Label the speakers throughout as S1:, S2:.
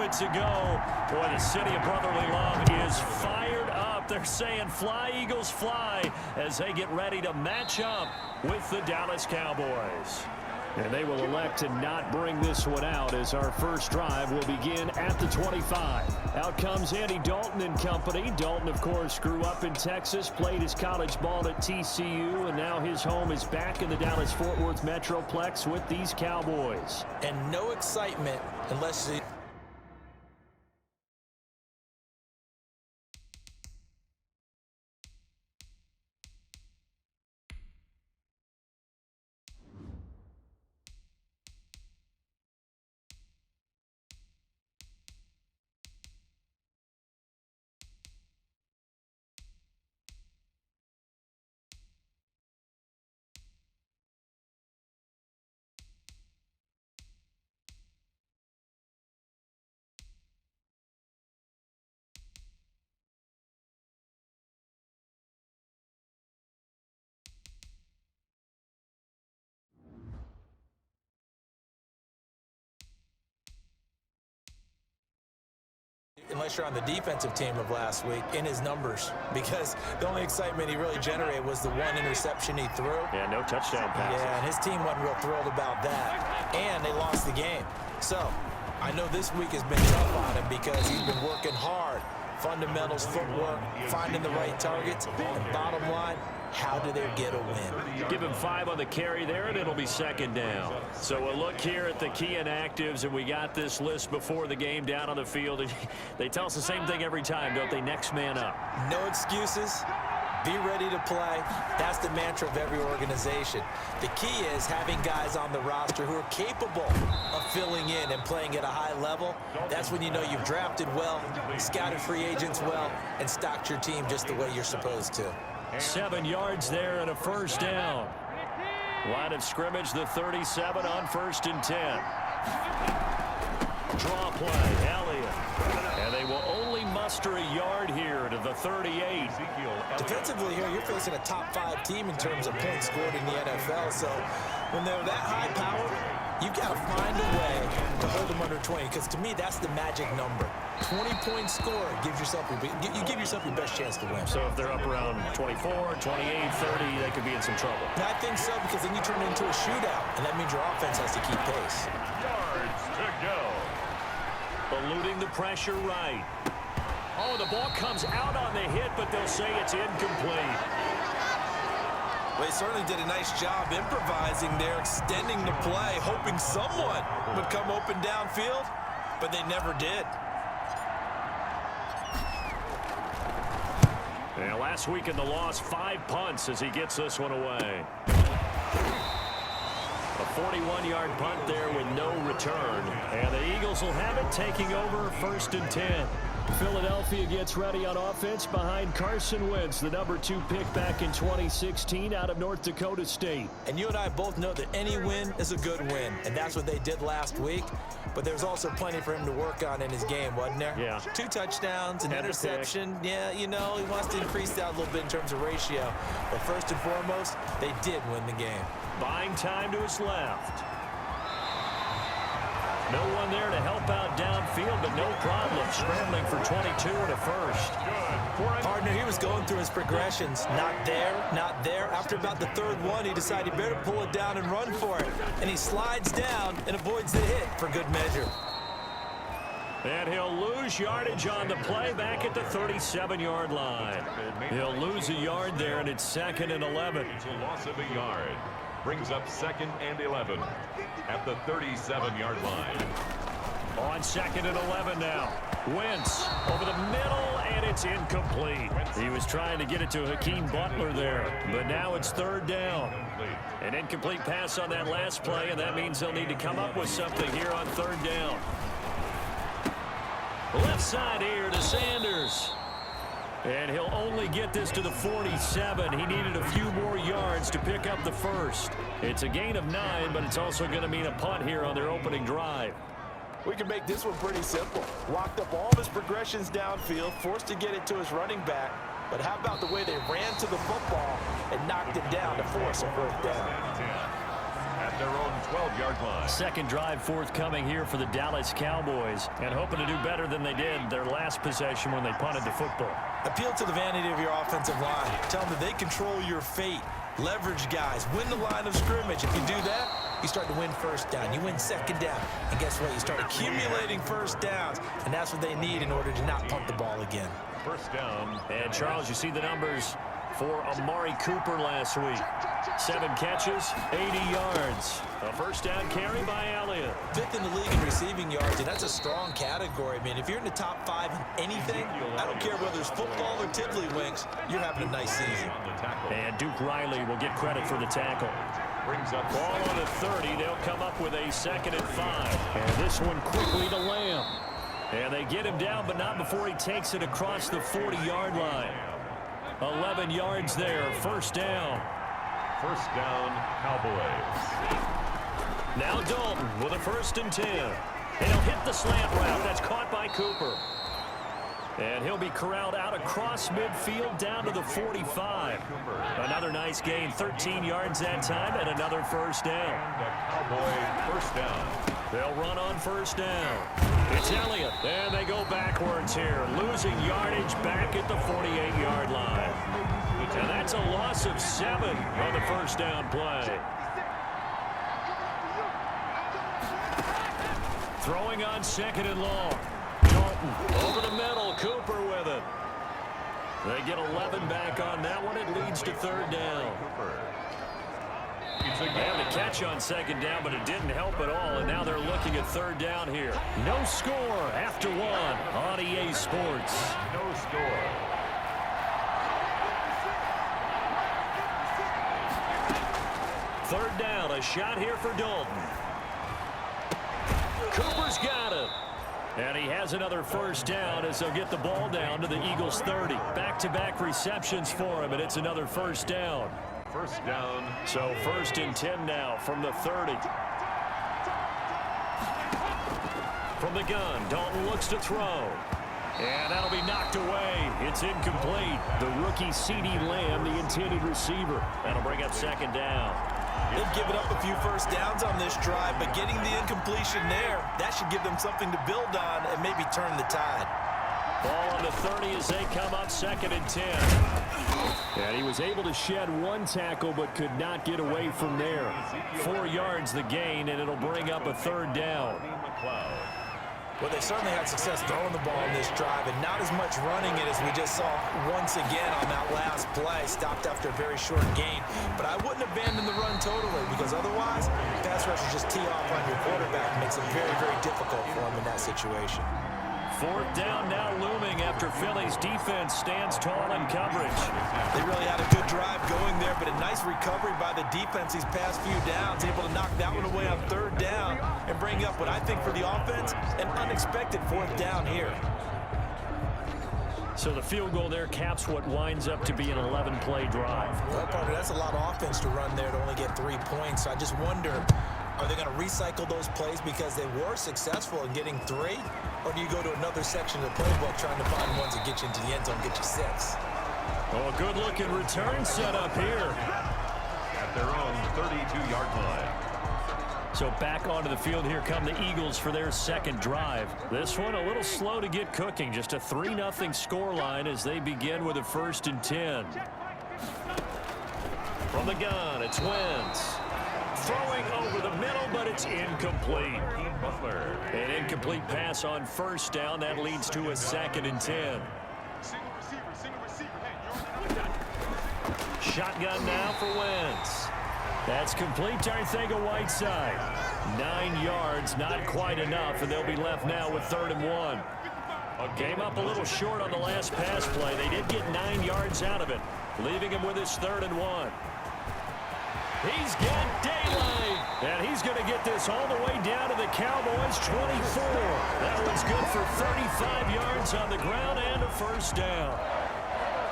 S1: moments ago. Boy, the city of brotherly love is fired up. They're saying fly, Eagles, fly, as they get ready to match up with the Dallas Cowboys. And they will elect to not bring this one out as our first drive will begin at the 25. Out comes Andy Dalton and company. Dalton, of course, grew up in Texas, played his college ball at TCU, and now his home is back in the Dallas-Fort Worth Metroplex with these Cowboys.
S2: And no excitement unless the unless you're on the defensive team of last week, in his numbers, because the only excitement he really generated was the one interception he threw.
S1: Yeah, no touchdown passes.
S2: Yeah, and his team wasn't real thrilled about that, and they lost the game. So I know this week has been tough on him because he's been working hard. Fundamentals, footwork, finding the right targets, and bottom line, how do they get a win?
S1: Give him 5 on the carry there, and it'll be second down. So we'll look here at the key inactives, and we got this list before the game down on the field. And they tell us the same thing every time, don't they? Next man up.
S2: No excuses. Be ready to play. That's the mantra of every organization. The key is having guys on the roster who are capable of filling in and playing at a high level. That's when you know you've drafted well, scouted free agents well, and stocked your team just the way you're supposed to.
S1: 7 yards there and a first down. Line of scrimmage, the 37 on 1st and 10. Draw play, Elliott. And they will only muster a yard here to the 38.
S2: Defensively here, you're facing a top 5 team in terms of points scored in the NFL. So when they're that high power, you've got to find a way to hold them under 20. Because to me, that's the magic number. 20 points scored gives yourself you give yourself your best chance to win.
S1: So if they're up around 24, 28, 30, they could be in some trouble.
S2: And I think so, because then you turn it into a shootout, and that means your offense has to keep pace.
S1: Yards to go. Eluding the pressure right. Oh, the ball comes out on the hit, but they'll say it's incomplete.
S2: Well, he certainly did a nice job improvising there, extending the play, hoping someone would come open downfield, but they never did.
S1: Yeah, last week in the loss, 5 punts as he gets this one away. A 41-yard punt there with no return. And the Eagles will have it, taking over 1st and 10. Philadelphia gets ready on offense behind Carson Wentz, the number 2 pick back in 2016 out of North Dakota State.
S2: And you and I both know that any win is a good win, and that's what they did last week. But there's also plenty for him to work on in his game, wasn't there?
S1: Yeah.
S2: 2 touchdowns, an interception. Yeah, you know, he wants to increase that a little bit in terms of ratio. But first and foremost, they did win the game.
S1: Buying time to his left. No one there to help out downfield, but no problem. Scrambling for 22 and a first.
S2: Partner, he was going through his progressions. Not there, not there. After about the 3rd one, he decided he better pull it down and run for it. And he slides down and avoids the hit for good measure.
S1: And he'll lose yardage on the play back at the 37-yard line. He'll lose a yard there, and it's 2nd and 11.
S3: It's a loss of a yard. Brings up 2nd and 11 at the 37-yard line.
S1: On 2nd and 11 now. Wentz over the middle, and it's incomplete. He was trying to get it to Hakeem Butler there, but now it's 3rd down. An incomplete pass on that last play, and that means they'll need to come up with something here on 3rd down. Left side here to Sanders. And he'll only get this to the 47. He needed a few more yards to pick up the first. It's a gain of 9, but it's also going to mean a punt here on their opening drive.
S2: We can make this one pretty simple. Walked up all of his progressions downfield, forced to get it to his running back. But how about the way they ran to the football and knocked it down to force a 1st down?
S3: At at their own 12-yard line.
S1: Second drive forthcoming here for the Dallas Cowboys, and hoping to do better than they did their last possession when they punted the football.
S2: Appeal to the vanity of your offensive line. Tell them that they control your fate. Leverage guys. Win the line of scrimmage. If you do that, you start to win first down. You win second down. And guess what? You start accumulating first downs. And that's what they need in order to not punt the ball again.
S3: First down.
S1: And, Charles, you see the numbers for Amari Cooper last week. 7 catches, 80 yards. A first down carry by Elliott.
S2: 5th in the league in receiving yards, and that's a strong category. I mean, if you're in the top 5 in anything, I don't care whether it's football or tiddlywinks, you're having a nice season.
S1: And Duke Riley will get credit for the tackle.
S3: Brings up
S1: Ball on the 30. They'll come up with a 2nd and 5. And this one quickly to Lamb. And they get him down, but not before he takes it across the 40-yard line. 11 yards there. First down.
S3: First down, Cowboys.
S1: Now Dalton with a 1st and 10. And he'll hit the slant route. That's caught by Cooper. And he'll be corralled out across midfield down to the 45. Another nice gain, 13 yards that time, and another first down.
S3: Cowboy first down.
S1: They'll run on first down. It's Elliott, and they go backwards here, losing yardage back at the 48-yard line. And that's a loss of 7 on the first down play. Throwing on 2nd and long. Dalton over the middle. Cooper with it. They get 11 back on that one. It leads to 3rd down. They had the catch on 2nd down, but it didn't help at all. And now they're looking at 3rd down here. No score after 1 on EA Sports.
S3: No score.
S1: Third down, a shot here for Dalton. Cooper's got it. And he has another first down as they'll get the ball down to the Eagles' 30. Back-to-back receptions for him, and it's another first down.
S3: First down.
S1: So 1st and 10 now from the 30. From the gun, Dalton looks to throw. And that'll be knocked away. It's incomplete. The rookie CeeDee Lamb, the intended receiver. That'll bring up 2nd down.
S2: They've given up a few first downs on this drive, but getting the incompletion there, that should give them something to build on and maybe turn the tide.
S1: Ball on the 30 as they come up 2nd and 10. And he was able to shed 1 tackle but could not get away from there. 4 yards the gain, and it'll bring up a 3rd down.
S2: Well, they certainly had success throwing the ball in this drive, and not as much running it as we just saw once again on that last play. Stopped after a very short gain. But I wouldn't abandon the run totally, because otherwise, pass rushers just tee off on your quarterback. Makes it very, very difficult for him in that situation.
S1: 4th down now looming after Philly's defense stands tall in coverage.
S2: They really had a good drive going there, but a nice recovery by the defense these past few downs, able to knock that one away on 3rd down and bring up what I think for the offense, an unexpected 4th down here.
S1: So the field goal there caps what winds up to be an 11-play drive.
S2: Well, partner, that's a lot of offense to run there to only get 3 points. So I just wonder, are they going to recycle those plays because they were successful in getting 3? Or do you go to another section of the playbook trying to find ones that get you into the end zone, get you 6?
S1: Oh, good-looking return set up here.
S3: At their own 32-yard line.
S1: So back onto the field here come the Eagles for their 2nd drive. This one a little slow to get cooking. Just a 3-0 scoreline as they begin with a 1st and 10. From the gun, it's Wentz. Throwing over the middle, but it's incomplete. An incomplete pass on 1st down. That leads to a 2nd and 10. Shotgun now for Wentz. That's complete to Arcega-Whiteside. 9 yards, not quite enough, and they'll be left now with 3rd and 1. Came up a little short on the last pass play. They did get 9 yards out of it, leaving him with his 3rd and 1. He's got daylight, and he's going to get this all the way down to the Cowboys' 24. That one's good for 35 yards on the ground and a 1st down.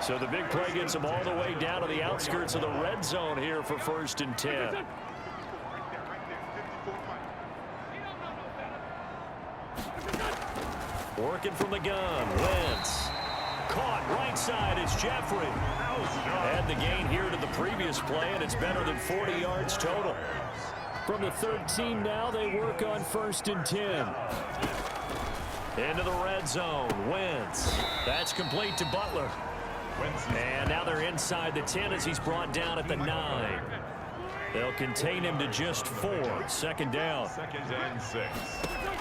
S1: So the big play gets him all the way down to the outskirts of the red zone here for 1st and 10. Working from the gun, Wentz. Caught right side is Jeffrey. Add the gain here to the previous play, and it's better than 40 yards total. From the 13 now, they work on 1st and 10. Into the red zone. Wentz. That's complete to Butler. And now they're inside the 10 as he's brought down at the 9. They'll contain him to just 4. 2nd down.
S3: 2nd and 6.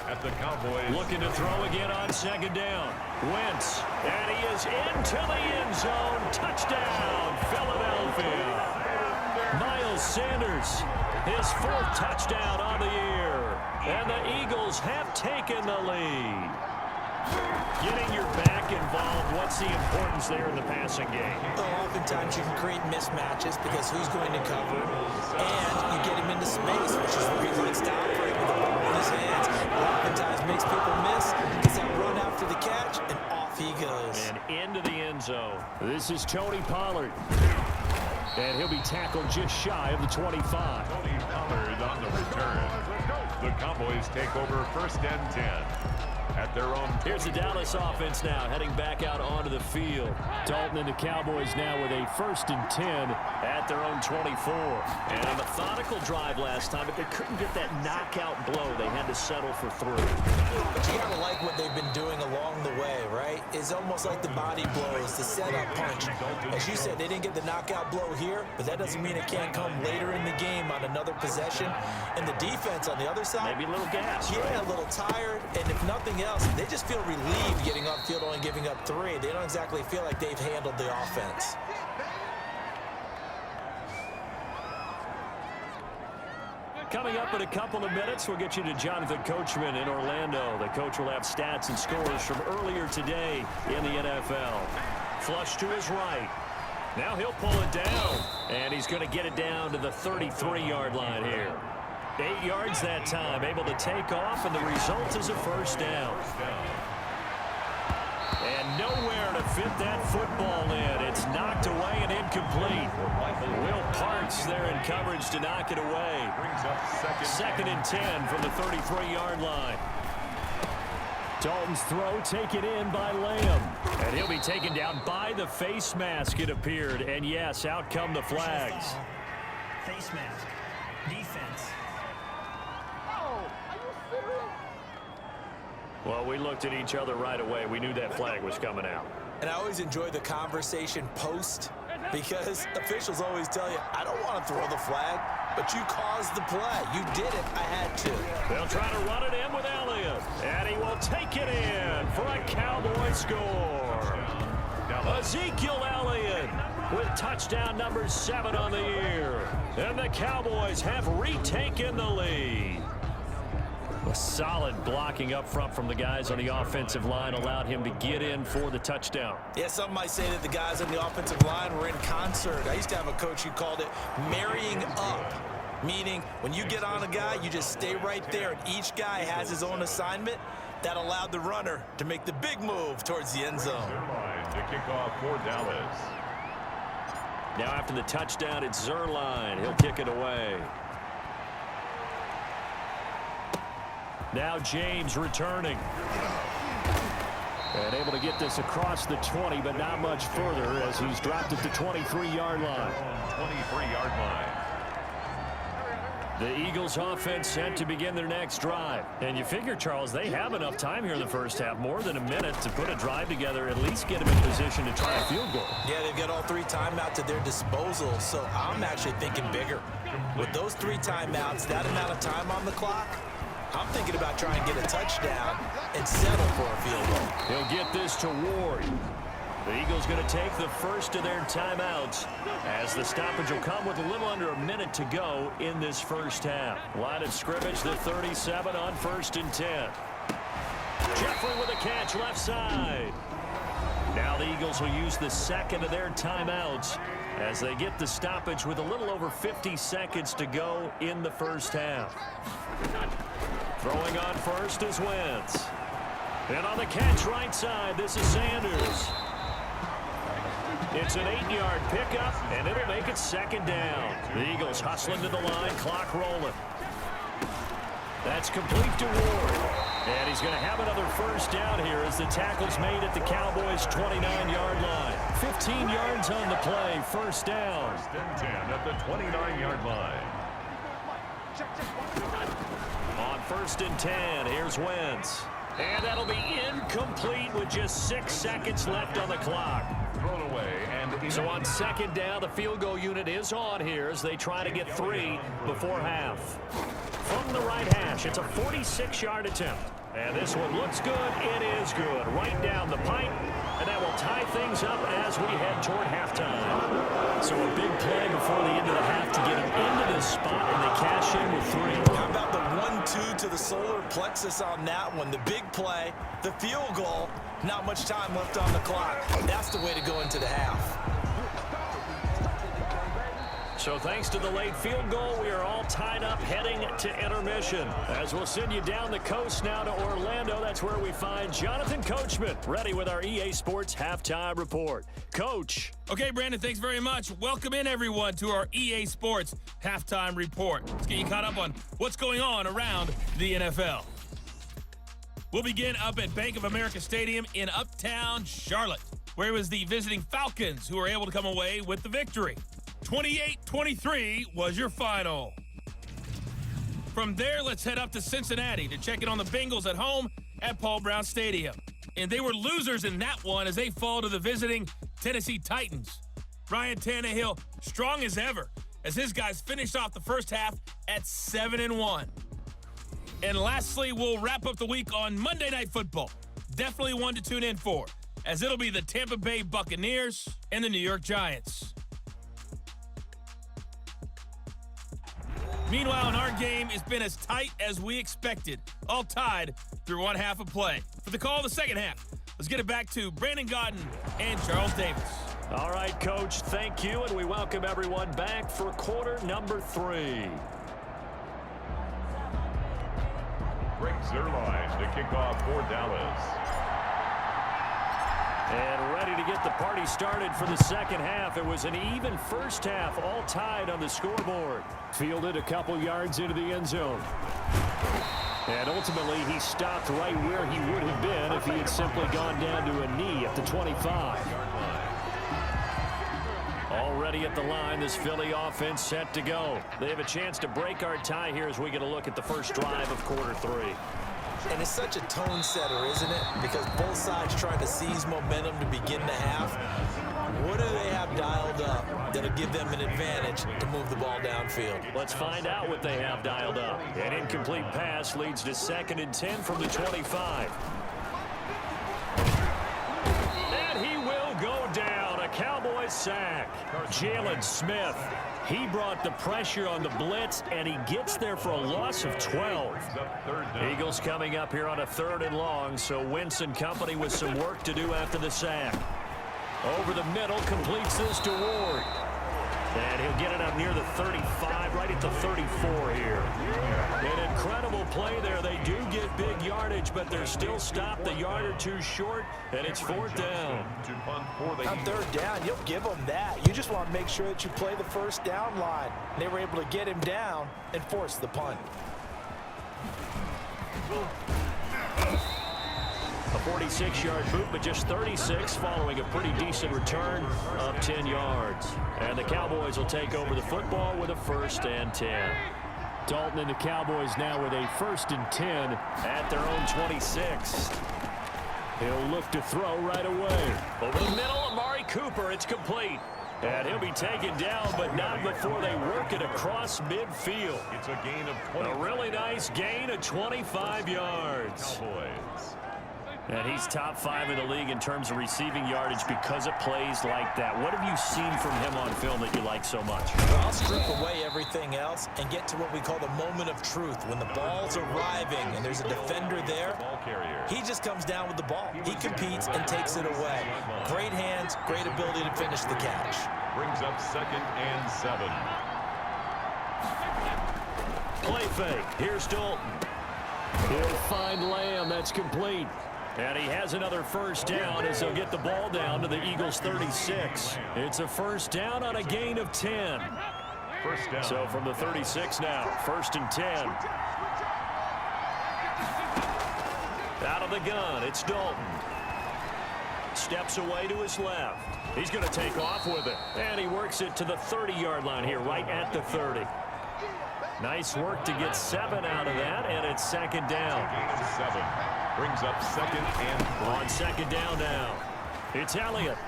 S3: At the Cowboys.
S1: Looking to throw again on 2nd down. Wentz. And he is into the end zone. Touchdown, Philadelphia. Miles Sanders, his 4th touchdown on the year. And the Eagles have taken the lead. Getting your back involved, what's the importance there in the passing game?
S2: Well, oftentimes you can create mismatches because who's going to cover, and you get him into space, which is where he likes to operate with the ball in his hands. Oftentimes makes people miss, gets that run after the catch, and off he goes.
S1: And into the end zone. This is Tony Pollard. And he'll be tackled just shy of the 25.
S3: Tony Pollard on the return. The Cowboys take over 1st and 10. At their own.
S1: Here's the Dallas offense now heading back out onto the field. Dalton and the Cowboys now with a 1st and 10 at their own 24. And a methodical drive last time, but they couldn't get that knockout blow. They had to settle for 3.
S2: But you gotta like what they've been doing along the way, right? It's almost like the body blows, the setup punch. As you said, they didn't get the knockout blow here, but that doesn't mean it can't come later in the game on another possession. And the defense on the other side,
S1: maybe a little gas.
S2: Yeah,
S1: right?
S2: a little tired, and if nothing else, they just feel relieved getting upfield, only giving up 3. They don't exactly feel like they've handled the offense.
S1: Coming up in a couple of minutes, we'll get you to Jonathan Coachman in Orlando. The coach will have stats and scores from earlier today in the NFL. Flush to his right. Now he'll pull it down, and he's going to get it down to the 33-yard line here. 8 yards that time, able to take off, and the result is a 1st down. And nowhere to fit that football in. It's knocked away and incomplete. Will Parks there in coverage to knock it away. 2nd and 10 from the 33-yard line. Dalton's throw taken in by Lamb. And he'll be taken down by the face mask, it appeared. And yes, out come the flags.
S4: Face mask. Defense.
S1: Well, we looked at each other right away. We knew that flag was coming out.
S2: And I always enjoy the conversation post because officials always tell you, I don't want to throw the flag, but you caused the play. You did it. I had to.
S1: They'll try to run it in with Elliott. And he will take it in for a Cowboy score. Ezekiel Elliott with touchdown number 7 on the year. And the Cowboys have retaken the lead. A solid blocking up front from the guys on the offensive line allowed him to get in for the touchdown.
S2: Yeah, some might say that the guys on the offensive line were in concert. I used to have a coach who called it marrying up, meaning when you get on a guy, you just stay right there, and each guy has his own assignment. That allowed the runner to make the big move towards the end zone.
S3: To kick off for Dallas.
S1: Now after the touchdown, it's Zerline. He'll kick it away. Now James returning. And able to get this across the 20, but not much further as he's dropped at the 23-yard line.
S3: 23-yard line.
S1: The Eagles offense set to begin their next drive. And you figure, Charles, they have enough time here in the first half, more than a minute to put a drive together, at least get them in position to try a field goal.
S2: Yeah, they've got all 3 timeouts at their disposal, so I'm actually thinking bigger. With those 3 timeouts, that amount of time on the clock, I'm thinking about trying to get a touchdown and settle for a field goal.
S1: He'll get this to Ward. The Eagles going to take the first of their timeouts as the stoppage will come with a little under a minute to go in this first half. Line of scrimmage, the 37 on 1st and 10. Jeffrey with a catch left side. Now the Eagles will use the second of their timeouts as they get the stoppage with a little over 50 seconds to go in the first half. Throwing on first is Wentz. And on the catch right side, this is Sanders. It's an 8-yard pickup, and it'll make it 2nd down. The Eagles hustling to the line, clock rolling. That's complete to Ward. And he's going to have another first down here as the tackle's made at the Cowboys' 29-yard line. 15 yards on the play, first down.
S3: 1st and 10 at the 29-yard line.
S1: On 1st and 10, here's Wentz. And that'll be incomplete with just 6 seconds left on the clock.
S3: Thrown away. And
S1: So on 2nd down, the field goal unit is on here as they try to get 3 before half. From the right hash, it's a 46-yard attempt. And this one looks good. It is good. Right down the pipe. And that will tie things up as we head toward halftime. So a big play before the end of the half to get them into this spot, and they cash in with 3.
S2: How about the 1-2 to the solar plexus on that one? The big play, the field goal, not much time left on the clock. That's the way to go into the half.
S1: So thanks to the late field goal, we are all tied up heading to intermission. As we'll send you down the coast now to Orlando, that's where we find Jonathan Coachman, ready with our EA Sports Halftime Report. Coach.
S5: Okay, Brandon, thanks very much. Welcome in, everyone, to our EA Sports Halftime Report. Let's get you caught up on what's going on around the NFL. We'll begin up at Bank of America Stadium in Uptown Charlotte, where it was the visiting Falcons who were able to come away with the victory. 28-23 was your final. From there, let's head up to Cincinnati to check in on the Bengals at home at Paul Brown Stadium. And they were losers in that one as they fall to the visiting Tennessee Titans. Ryan Tannehill, strong as ever, as his guys finished off the first half at 7-1. And lastly, we'll wrap up the week on Monday Night Football. Definitely one to tune in for, as it'll be the Tampa Bay Buccaneers and the New York Giants. Meanwhile, in our game, it's been as tight as we expected, all tied through one half of play. For the call of the second half, let's get it back to Brandon Gaudin and Charles Davis.
S1: All right, Coach, thank you, and we welcome everyone back for quarter number 3.
S3: Greg Zuerlein to kick off for Dallas.
S1: And ready to get the party started for the second half. It was an even first half, all tied on the scoreboard. Fielded a couple yards into the end zone. And ultimately, he stopped right where he would have been if he had simply gone down to a knee at the 25. Already at the line, this Philly offense set to go. They have a chance to break our tie here as we get a look at the first drive of quarter 3.
S2: And it's such a tone setter, isn't it? Because both sides trying to seize momentum to begin the half. What do they have dialed up that'll give them an advantage to move the ball downfield?
S1: Let's find out what they have dialed up. An incomplete pass leads to 2nd and 10 from the 25. And he will go down. A Cowboys sack. Jalen Smith. He brought the pressure on the blitz, and he gets there for a loss of 12. Eagles coming up here on a 3rd and long, so Wentz and company with some work to do after the sack. Over the middle, completes this to Ward. And he'll get it up near the 35, right at the 34 here. An incredible play there. They do get big yardage, but they're still stopped a yard or two short, and it's 4th down.
S2: On 3rd down, you'll give them that. You just want to make sure that you play the first down line. They were able to get him down and force the punt.
S1: A 46-yard boot, but just 36 following a pretty decent return of 10 yards. And the Cowboys will take over the football with a 1st and 10. Dalton and the Cowboys now with a 1st and 10 at their own 26. He'll look to throw right away. Over the middle, Amari Cooper. It's complete. And he'll be taken down, but not before they work it across midfield.
S3: It's a gain of 20.
S1: A really nice gain of 25 yards.
S3: Cowboys.
S1: And he's top 5 in the league in terms of receiving yardage because of plays like that. What have you seen from him on film that you like so much?
S2: Well, I'll strip away everything else and get to what we call the moment of truth. When the ball's arriving and there's a defender there, he just comes down with the ball. He competes and takes it away. Great hands, great ability to finish the catch.
S3: Brings up 2nd and 7.
S1: Play fake. Here's Dalton. He'll find Lamb. That's complete. And he has another 1st down as he'll get the ball down to the Eagles' 36. It's a 1st down on a gain of 10.
S3: 1st down.
S1: So from the 36 now, 1st and 10. Out of the gun, it's Dalton. Steps away to his left. He's going to take off with it. And he works it to the 30-yard line here, right at the 30. Nice work to get 7 out of that, and it's second down.
S3: Gain of 7. Brings up second and 3.
S1: On second down now, it's Elliott.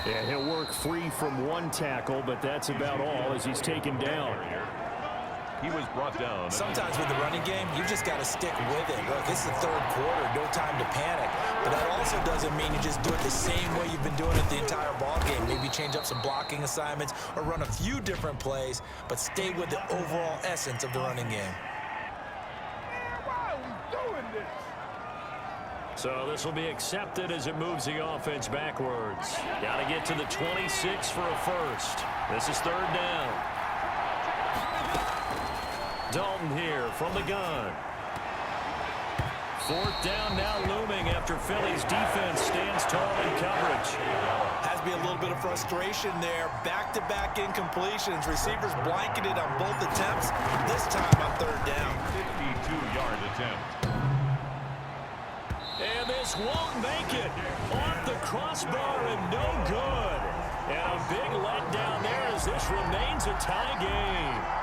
S1: And he'll work free from one tackle, but that's about all as he's taken down.
S3: He was brought down.
S2: Sometimes with the running game, you just got to stick with it. Look, it's the third quarter, no time to panic. But that also doesn't mean you just do it the same way you've been doing it the entire ball game. Maybe change up some blocking assignments or run a few different plays, but stay with the overall essence of the running game.
S1: So this will be accepted as it moves the offense backwards. Got to get to the 26 for a first. This is third down. Dalton here from the gun. Fourth down now looming after Philly's defense stands tall in coverage.
S2: Has to be a little bit of frustration there. Back-to-back incompletions. Receivers blanketed on both attempts. This time on third down.
S3: 52-yard attempt.
S1: And this won't make it. Off the crossbar and no good. And a big letdown there as this remains a tie game.